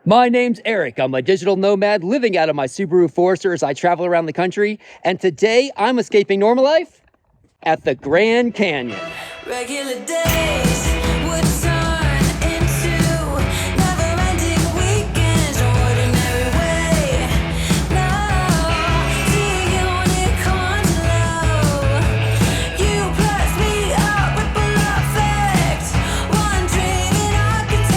My name's Eric. I'm a digital nomad living out of my Subaru Forester as I travel around the country. And today I'm escaping normal life at the Grand Canyon. Regular days would turn into never-ending weekends, ordinary way. No, see you when it comes low. You plus me up, ripple effect. One dreaming architect.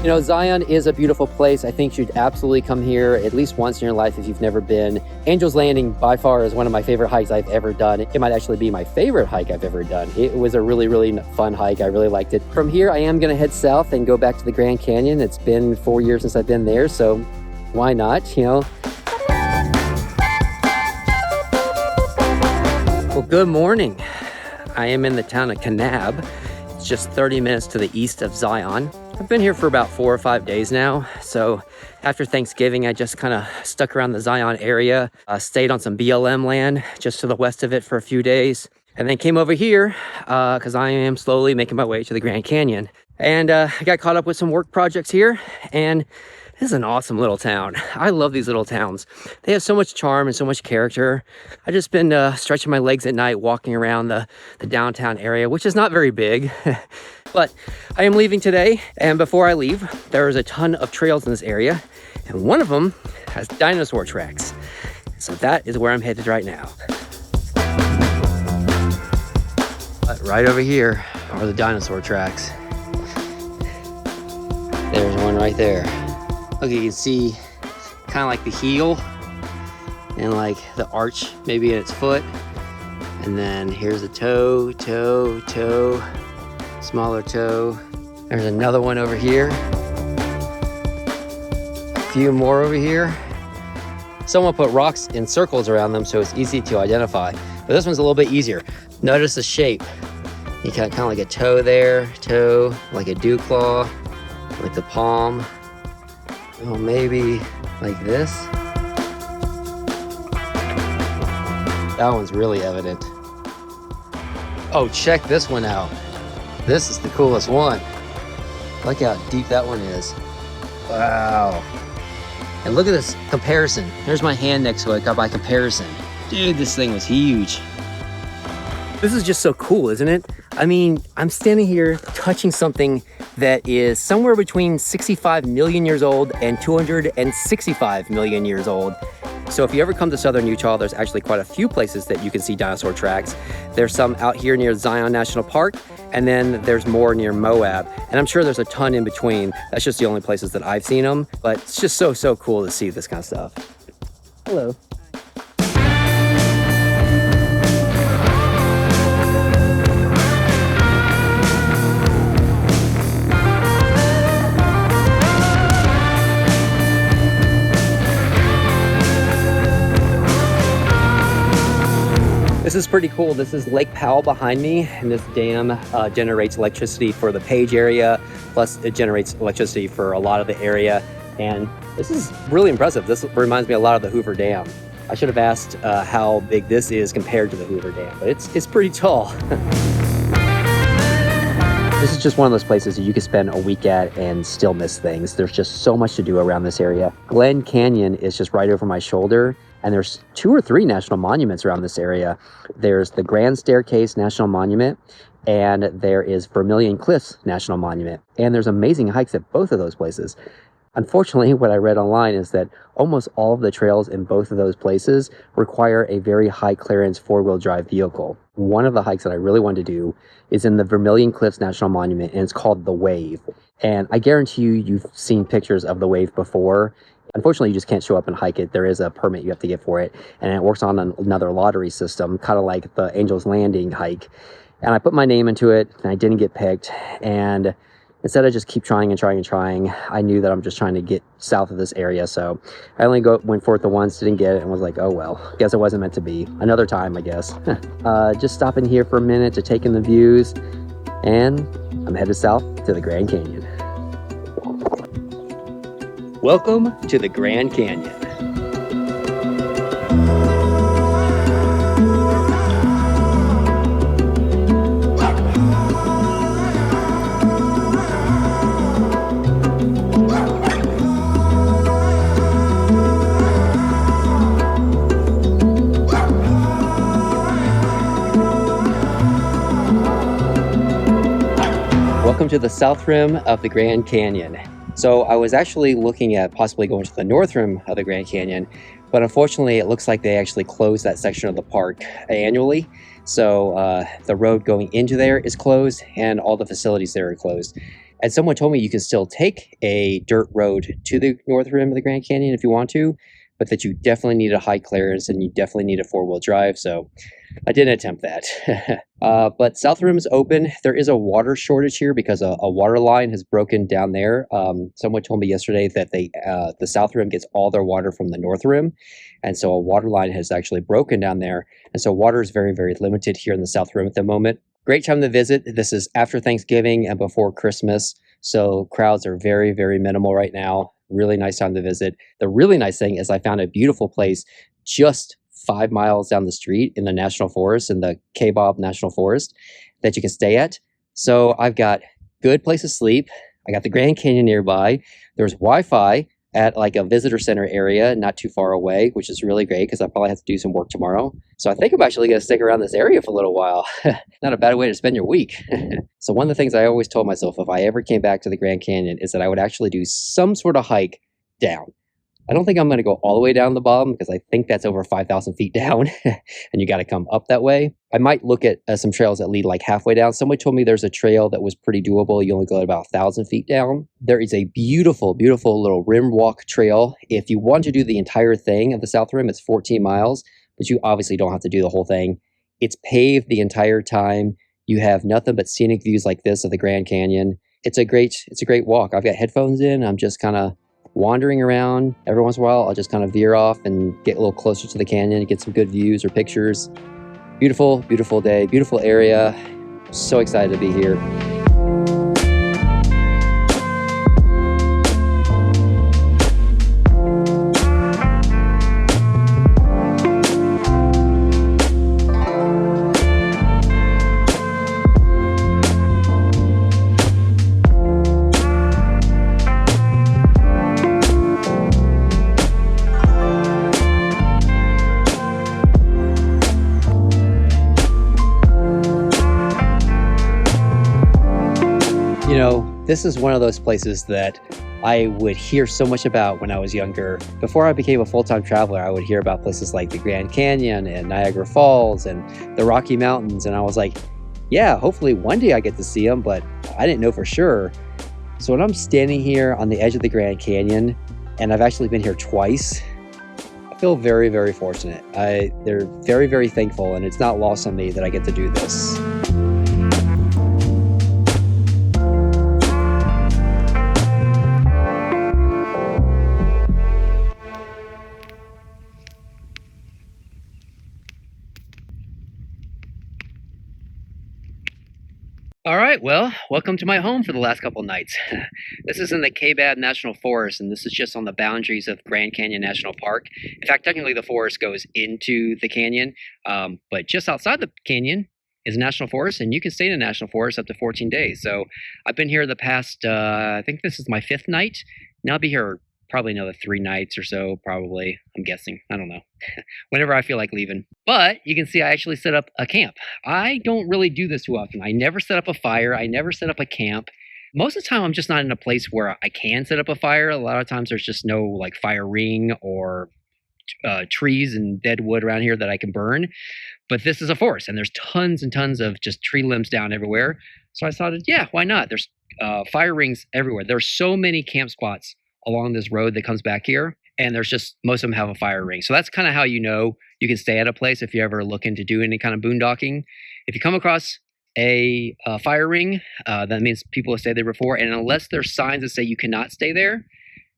You know, Zion is a beautiful place. I think you should absolutely come here at least once in your life if you've never been. Angel's Landing by far is one of my favorite hikes I've ever done. It might actually be my favorite hike I've ever done. It was a really fun hike. I really liked it. From here, I am gonna head south and go back to the Grand Canyon. It's been 4 years since I've been there, so why not, you know? Well, good morning. I am in the town of Kanab. It's just 30 minutes to the east of Zion. I've been here for about 4 or 5 days now. So after Thanksgiving, I just kind of stuck around the Zion area, stayed on some BLM land just to the west of it for a few days, and then came over here because I am slowly making my way to the Grand Canyon. And I got caught up with some work projects here, and this is an awesome little town. I love these little towns. They have so much charm and so much character. I've just been stretching my legs at night, walking around the downtown area, which is not very big. But I am leaving today, and before I leave, there is a ton of trails in this area, and one of them has dinosaur tracks. So that is where I'm headed right now. But right over here are the dinosaur tracks. There's one right there. Look, you can see kind of like the heel and like the arch maybe in its foot. And then here's a toe, smaller toe. There's another one over here. A few more over here. Someone put rocks in circles around them so it's easy to identify. But this one's a little bit easier. Notice the shape. You got kind of like a toe there, toe, like a dew claw, like the palm. Oh, maybe like this. That one's really evident. Oh, check this one out. This is the coolest one. Look how deep that one is. Wow. And look at this comparison. There's my hand next to it, got by comparison. Dude, this thing was huge. This is just so cool, isn't it? I mean, I'm standing here touching something that is somewhere between 65 million years old and 265 million years old. So if you ever come to southern Utah, there's actually quite a few places that you can see dinosaur tracks. There's some out here near Zion National Park, and then there's more near Moab. And I'm sure there's a ton in between. That's just the only places that I've seen them, but it's just so cool to see this kind of stuff. Hello. This is pretty cool. This is Lake Powell behind me, and this dam generates electricity for the Page area, plus it generates electricity for a lot of the area. And this is really impressive. This reminds me a lot of the Hoover Dam. I should have asked how big this is compared to the Hoover Dam, but it's pretty tall. This is just one of those places that you could spend a week at and still miss things. There's just so much to do around this area. Glen Canyon is just right over my shoulder, and there's 2 or 3 national monuments around this area. There's the Grand Staircase National Monument, and there is Vermilion Cliffs National Monument. And there's amazing hikes at both of those places. Unfortunately, what I read online is that almost all of the trails in both of those places require a very high clearance 4-wheel drive vehicle. One of the hikes that I really wanted to do is in the Vermilion Cliffs National Monument, and it's called The Wave. And I guarantee you've seen pictures of The Wave before. Unfortunately, you just can't show up and hike it. There is a permit you have to get for it, and it works on another lottery system, kind of like the Angel's Landing hike. And I put my name into it, and I didn't get picked. And instead of just keep trying, I knew that I'm just trying to get south of this area. So I only went for it the once, didn't get it, and was like, oh well, guess it wasn't meant to be. Another time, I guess. Just stopping here for a minute to take in the views, and I'm headed south to the Grand Canyon. Welcome to the Grand Canyon. welcome to the south rim of the Grand Canyon. So I was actually looking at possibly going to the north rim of the Grand Canyon, but unfortunately it looks like they actually close that section of the park annually. So the road going into there is closed and all the facilities there are closed. And someone told me you can still take a dirt road to the north rim of the Grand Canyon if you want to, but that you definitely need a high clearance and you definitely need a four-wheel drive. So I didn't attempt that. But South Rim is open. There is a water shortage here because a water line has broken down there. Someone told me yesterday that the South Rim gets all their water from the North Rim. And so a water line has actually broken down there. And so water is very, very limited here in the South Rim at the moment. Great time to visit. This is after Thanksgiving and before Christmas. So crowds are very, very minimal right now. Really nice time to visit. The really nice thing is I found a beautiful place just 5 miles down the street in the National Forest, in the Kabob National Forest, that you can stay at. So I've got good place to sleep. I got the Grand Canyon nearby. There's Wi-Fi at like a visitor center area not too far away, which is really great because I probably have to do some work tomorrow. So I think I'm actually going to stick around this area for a little while. Not a bad way to spend your week. So one of the things I always told myself if I ever came back to the Grand Canyon is that I would actually do some sort of hike down. I don't think I'm going to go all the way down the bottom because I think that's over 5,000 feet down and you got to come up that way. I might look at some trails that lead like halfway down. Somebody told me there's a trail that was pretty doable. You only go at about 1,000 feet down. There is a beautiful, beautiful little rim walk trail. If you want to do the entire thing of the South Rim, it's 14 miles, but you obviously don't have to do the whole thing. It's paved the entire time. You have nothing but scenic views like this of the Grand Canyon. It's a great walk. I've got headphones in. I'm just kind of wandering around. Every once in a while, I'll just kind of veer off and get a little closer to the canyon and get some good views or pictures. Beautiful, beautiful day, beautiful area. So excited to be here. You know, this is one of those places that I would hear so much about when I was younger. Before I became a full-time traveler, I would hear about places like the Grand Canyon and Niagara Falls and the Rocky Mountains. And I was like, yeah, hopefully one day I get to see them, but I didn't know for sure. So when I'm standing here on the edge of the Grand Canyon, and I've actually been here twice, I feel very, very fortunate. They're very, very thankful, and it's not lost on me that I get to do this. All right, well, welcome to my home for the last couple nights. This is in the Kabob National Forest, and this is just on the boundaries of Grand Canyon National Park. In fact, technically the forest goes into the canyon, but just outside the canyon is a national forest, and you can stay in a national forest up to 14 days. So I've been here the past, I think this is my 5th night. Now I'll be here probably another 3 nights or so, probably, I'm guessing. I don't know. Whenever I feel like leaving. But you can see I actually set up a camp. I don't really do this too often. I never set up a fire. I never set up a camp. Most of the time, I'm just not in a place where I can set up a fire. A lot of times there's just no like fire ring or trees and dead wood around here that I can burn. But this is a forest and there's tons and tons of just tree limbs down everywhere. So I thought, yeah, why not? There's fire rings everywhere. There's so many camp spots along this road that comes back here, and there's just most of them have a fire ring. So that's kind of how you know you can stay at a place if you're ever looking to do any kind of boondocking. If you come across a fire ring, that means people have stayed there before, and unless there's signs that say you cannot stay there,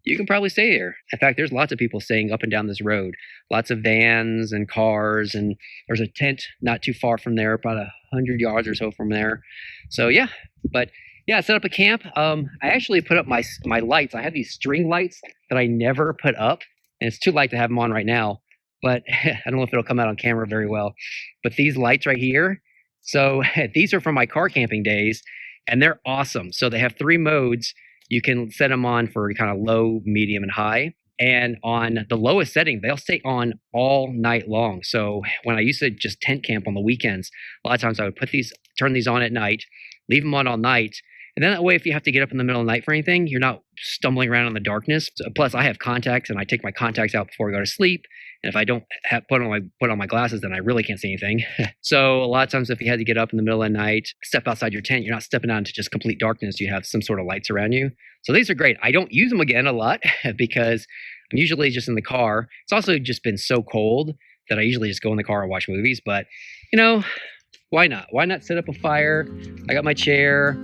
you can probably stay there. In fact, there's lots of people staying up and down this road, lots of vans and cars, and there's a tent not too far from there, about 100 yards or so from there. So yeah, but yeah, I set up a camp. I actually put up my lights. I have these string lights that I never put up, and it's too light to have them on right now, but I don't know if it'll come out on camera very well. But these lights right here, so these are from my car camping days, and they're awesome. So they have 3 modes. You can set them on for kind of low, medium, and high. And on the lowest setting, they'll stay on all night long. So when I used to just tent camp on the weekends, a lot of times I would turn these on at night, leave them on all night, And then that way, if you have to get up in the middle of the night for anything, you're not stumbling around in the darkness. Plus, I have contacts, and I take my contacts out before I go to sleep. And if I don't put on my glasses, then I really can't see anything. So a lot of times, if you had to get up in the middle of the night, step outside your tent, you're not stepping out into just complete darkness. You have some sort of lights around you. So these are great. I don't use them again a lot because I'm usually just in the car. It's also just been so cold that I usually just go in the car and watch movies. But, why not? Why not set up a fire? I got my chair.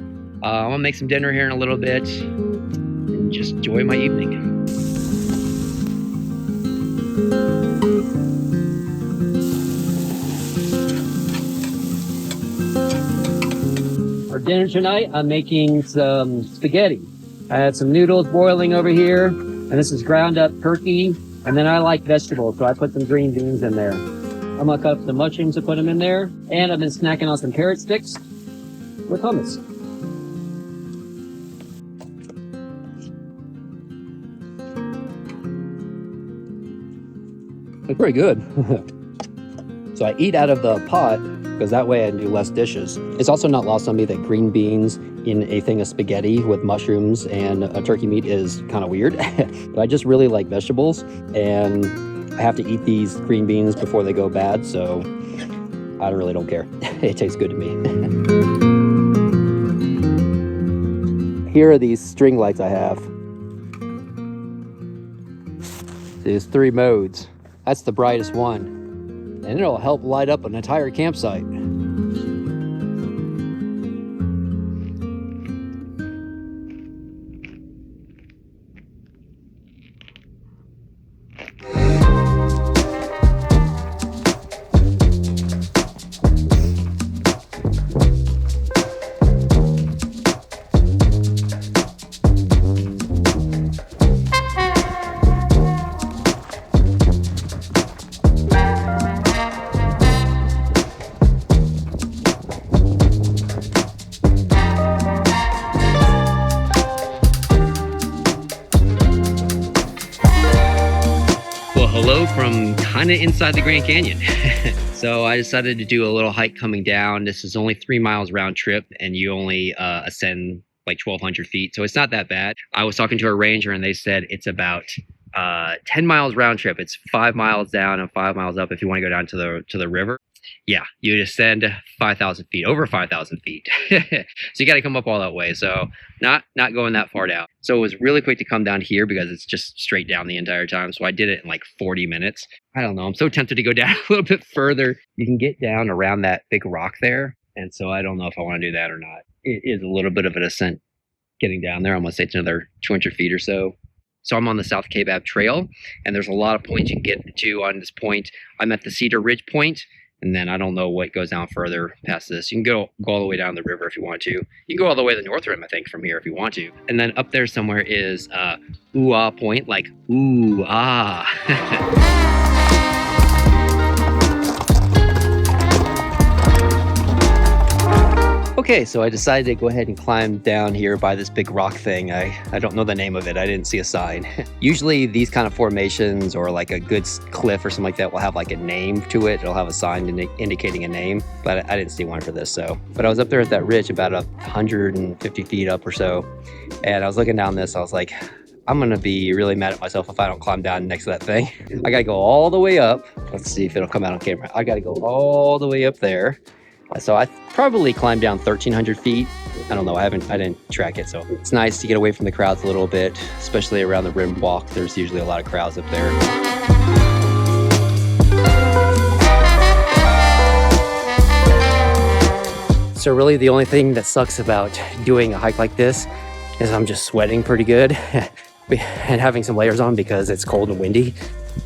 I'm going to make some dinner here in a little bit and just enjoy my evening. For dinner tonight, I'm making some spaghetti. I have some noodles boiling over here, and this is ground up turkey. And then I like vegetables, so I put some green beans in there. I'm gonna cut up some mushrooms to put them in there, and I've been snacking on some carrot sticks with hummus. It's pretty good. So I eat out of the pot because that way I do less dishes. It's also not lost on me that green beans in a thing of spaghetti with mushrooms and a turkey meat is kind of weird. But I just really like vegetables, and I have to eat these green beans before they go bad, so I really don't care. It tastes good to me. Here are these string lights I have. There's 3 modes. That's the brightest one, and it'll help light up an entire campsite. Hello from kind of inside the Grand Canyon. So I decided to do a little hike coming down. This is only 3 miles round trip, and you only ascend like 1,200 feet. So it's not that bad. I was talking to a ranger, and they said it's about 10 miles round trip. It's 5 miles down and 5 miles up if you want to go down to the river. Yeah, you ascend 5,000 feet, over 5,000 feet. So you got to come up all that way. So not going that far down. So it was really quick to come down here because it's just straight down the entire time. So I did it in like 40 minutes. I don't know. I'm so tempted to go down a little bit further. You can get down around that big rock there. And so I don't know if I want to do that or not. It is a little bit of an ascent getting down there. I'm going to say it's another 200 feet or so. So I'm on the South Cape Ave Trail, and there's a lot of points you can get to on this point. I'm at the Cedar Ridge point. And then I don't know what goes down further past this. You can go all the way down the river if you want to. You can go all the way to the North Rim, I think, from here if you want to. And then up there somewhere is Ooh Ah Point, like ooh ah. Okay, so I decided to go ahead and climb down here by this big rock thing. I don't know the name of it. I didn't see a sign. Usually these kind of formations or like a good cliff or something like that will have like a name to it. It'll have a sign indicating a name, but I didn't see one for this. But I was up there at that ridge about 150 feet up or so, and I was looking down this. I was like, I'm gonna be really mad at myself if I don't climb down next to that thing. I gotta go all the way up. Let's see if it'll come out on camera. I gotta go all the way up there. So I probably climbed down 1,300 feet. I don't know, I didn't track it. So it's nice to get away from the crowds a little bit, especially around the rim walk. There's usually a lot of crowds up there. So really the only thing that sucks about doing a hike like this is I'm just sweating pretty good and having some layers on because it's cold and windy.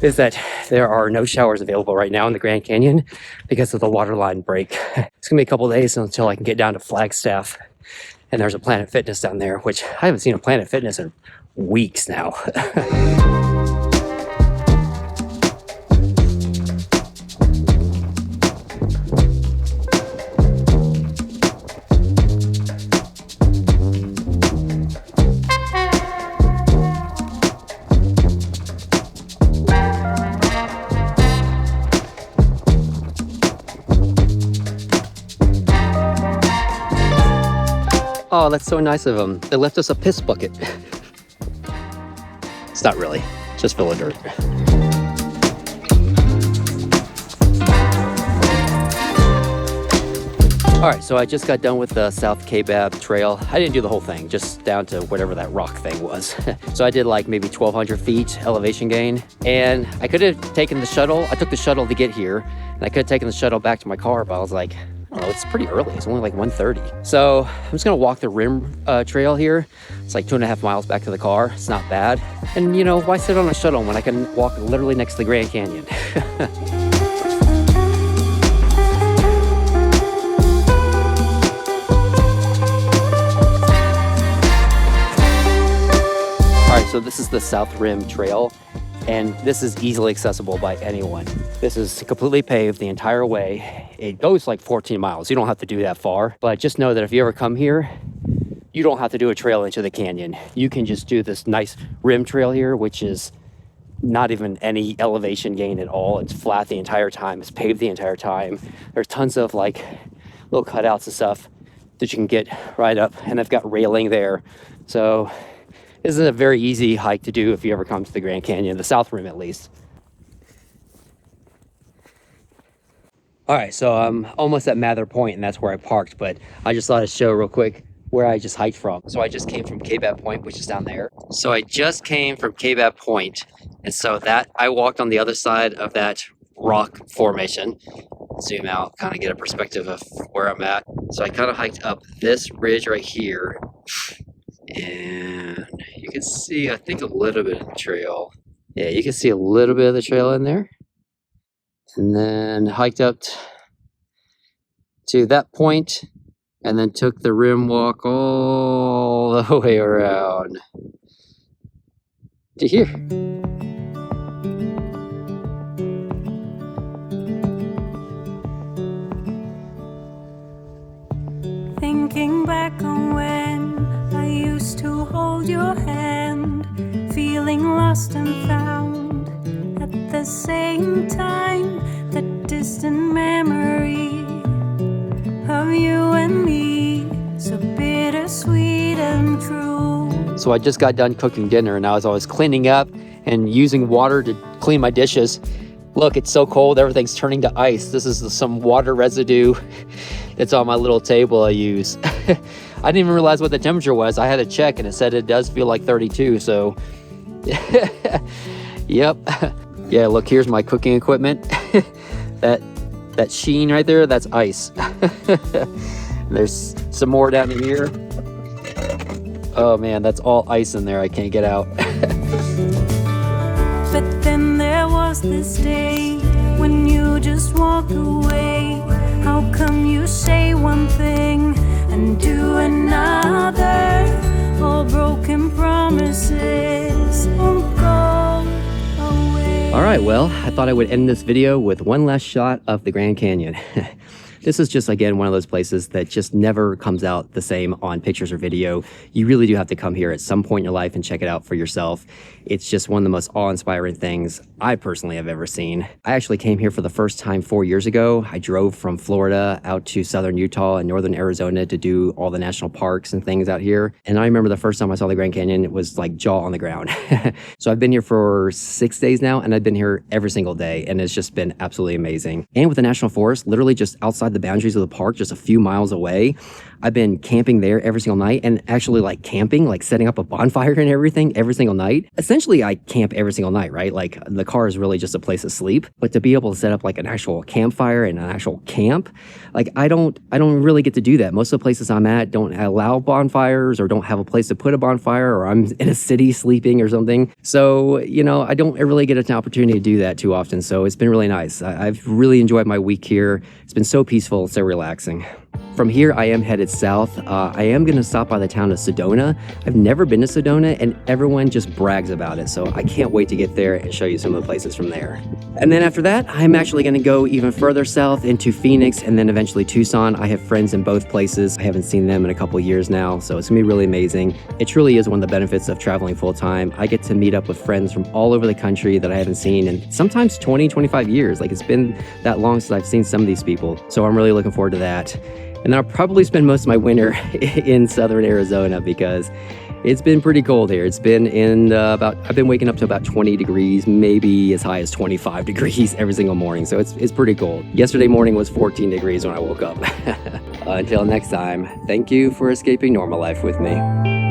Is that there are no showers available right now in the Grand Canyon because of the waterline break. It's gonna be a couple days until I can get down to Flagstaff, and there's a Planet Fitness down there, which I haven't seen a Planet Fitness in weeks now. Oh, that's so nice of them. They left us a piss bucket. It's not really, just full of dirt. All right, so I just got done with the South Kaibab Trail. I didn't do the whole thing, just down to whatever that rock thing was. So I did like maybe 1,200 feet elevation gain. And I could have taken the shuttle. I took the shuttle to get here. And I could have taken the shuttle back to my car, but I was like, oh, it's pretty early. It's only like 1:30. So I'm just gonna walk the rim trail here. It's like 2.5 miles back to the car. It's not bad. And you know, why sit on a shuttle when I can walk literally next to the Grand Canyon? All right, so this is the South Rim Trail, and this is easily accessible by anyone. This is completely paved the entire way. It goes like 14 miles. You don't have to do that far, but just know that if you ever come here, you don't have to do a trail into the canyon. You can just do this nice rim trail here, which is not even any elevation gain at all. It's flat the entire time. It's paved the entire time. There's tons of like little cutouts and stuff that you can get right up, and I've got railing there. So this is a very easy hike to do if you ever come to the Grand Canyon, the South Rim at least. All right, so I'm almost at Mather Point, and that's where I parked, but I just thought I'd show real quick where I just hiked from. So I just came from Kaibab Point, which is down there. So I just came from Kaibab Point, and so that I walked on the other side of that rock formation. Zoom out, kind of get a perspective of where I'm at. So I kind of hiked up this ridge right here, and you can see, I think, a little bit of the trail. Yeah, you can see a little bit of the trail in there. And then hiked up to that point, and then took the rim walk all the way around to here. Thinking back on when I used to hold your hand, feeling lost and found at the same time. That distant memory of you and me, so bittersweet and true. So I just got done cooking dinner, and as I was cleaning up and using water to clean my dishes, look, it's so cold, everything's turning to ice. This is some water residue that's on my little table I use. I didn't even realize what the temperature was. I had to check, and it said it does feel like 32, so yep. Yeah, look, here's my cooking equipment. that sheen right there, that's ice. There's some more down in here. Oh man, that's all ice in there. I can't get out. But then there was this day when you just walked away. How come you say one thing and do another? All broken promises won't go away. All right, well, I thought I would end this video with one last shot of the Grand Canyon. This is just, again, one of those places that just never comes out the same on pictures or video. You really do have to come here at some point in your life and check it out for yourself. It's just one of the most awe-inspiring things I personally have ever seen. I actually came here for the first time 4 years ago. I drove from Florida out to southern Utah and northern Arizona to do all the national parks and things out here. And I remember the first time I saw the Grand Canyon, it was like jaw on the ground. So I've been here for 6 days now, and I've been here every single day, and it's just been absolutely amazing. And with the National Forest, literally just outside the boundaries of the park, just a few miles away, I've been camping there every single night, and actually like camping, like setting up a bonfire and everything every single night. Essentially, I camp every single night, right? Like the car is really just a place to sleep, but to be able to set up like an actual campfire and an actual camp, like I don't really get to do that. Most of the places I'm at don't allow bonfires or don't have a place to put a bonfire, or I'm in a city sleeping or something. So, you know, I don't really get an opportunity to do that too often. So it's been really nice. I've really enjoyed my week here. It's been so peaceful, so relaxing. From here, I am headed south. I am going to stop by the town of Sedona. I've never been to Sedona, and everyone just brags about it. So I can't wait to get there and show you some of the places from there. And then after that, I'm actually going to go even further south into Phoenix and then eventually Tucson. I have friends in both places. I haven't seen them in a couple years now, so it's going to be really amazing. It truly is one of the benefits of traveling full time. I get to meet up with friends from all over the country that I haven't seen in sometimes 20, 25 years. Like, it's been that long since I've seen some of these people. So I'm really looking forward to that. And I'll probably spend most of my winter in southern Arizona because it's been pretty cold here. It's been I've been waking up to about 20 degrees, maybe as high as 25 degrees every single morning. So it's pretty cold. Yesterday morning was 14 degrees when I woke up. Until next time, thank you for escaping normal life with me.